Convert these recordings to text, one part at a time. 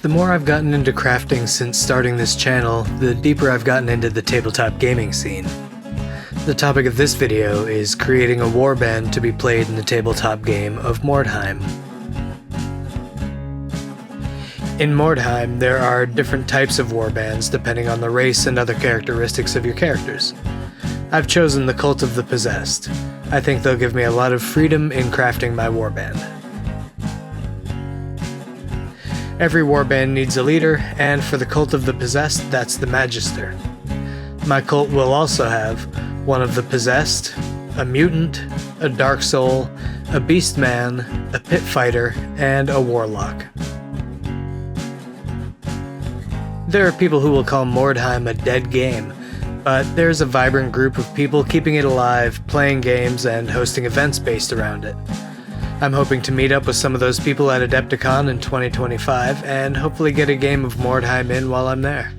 The more I've gotten into crafting since starting this channel, the deeper I've gotten into the tabletop gaming scene. The topic of this video is creating a warband to be played in the tabletop game of Mordheim. In Mordheim, there are different types of warbands depending on the race and other characteristics of your characters. I've chosen the Cult of the Possessed. I think they'll give me a lot of freedom in crafting my warband. Every warband needs a leader, and for the Cult of the Possessed, that's the Magister. My cult will also have one of the Possessed, a Mutant, a Dark Soul, a Beast Man, a Pit Fighter, and a Warlock. There are people who will call Mordheim a dead game, but there's a vibrant group of people keeping it alive, playing games, and hosting events based around it. I'm hoping to meet up with some of those people at Adepticon in 2025 and hopefully get a game of Mordheim in while I'm there.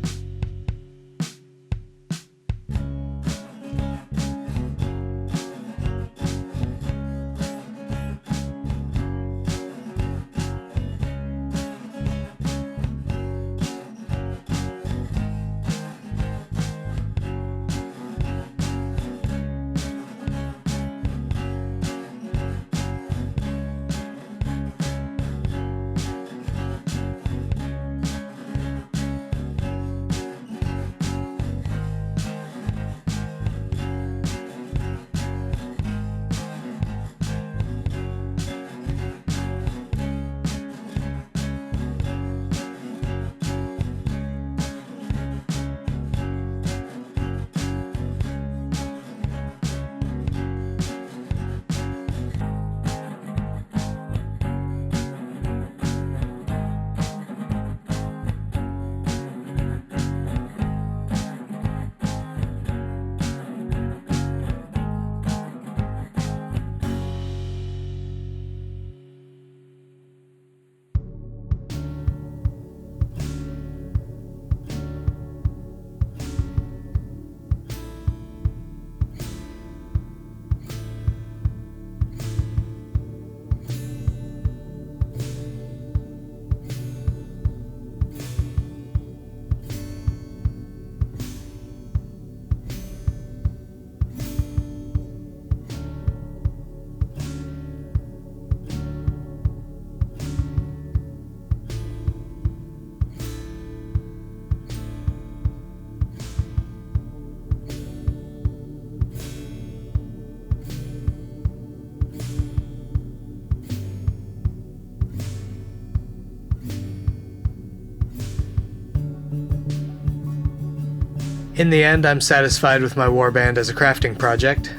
In the end, I'm satisfied with my warband as a crafting project.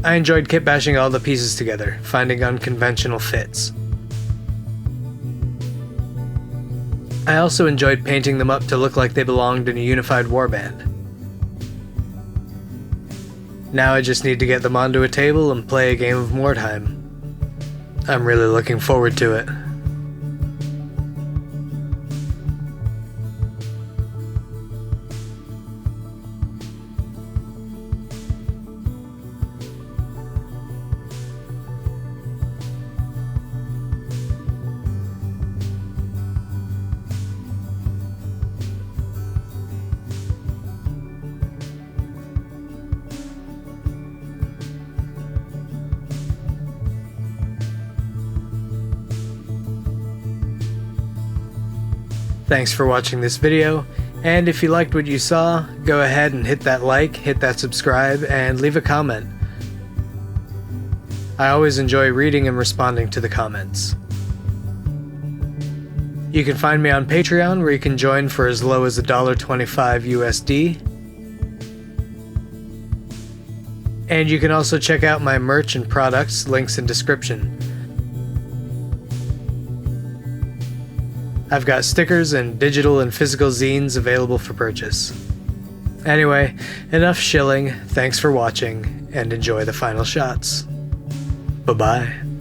I enjoyed kitbashing all the pieces together, finding unconventional fits. I also enjoyed painting them up to look like they belonged in a unified warband. Now I just need to get them onto a table and play a game of Mordheim. I'm really looking forward to it. Thanks for watching this video, and if you liked what you saw, go ahead and hit that like, hit that subscribe, and leave a comment. I always enjoy reading and responding to the comments. You can find me on Patreon, where you can join for as low as $1.25 USD. And you can also check out my merch and products, links in description. I've got stickers and digital and physical zines available for purchase. Anyway, enough shilling, thanks for watching, and enjoy the final shots. Bye-bye.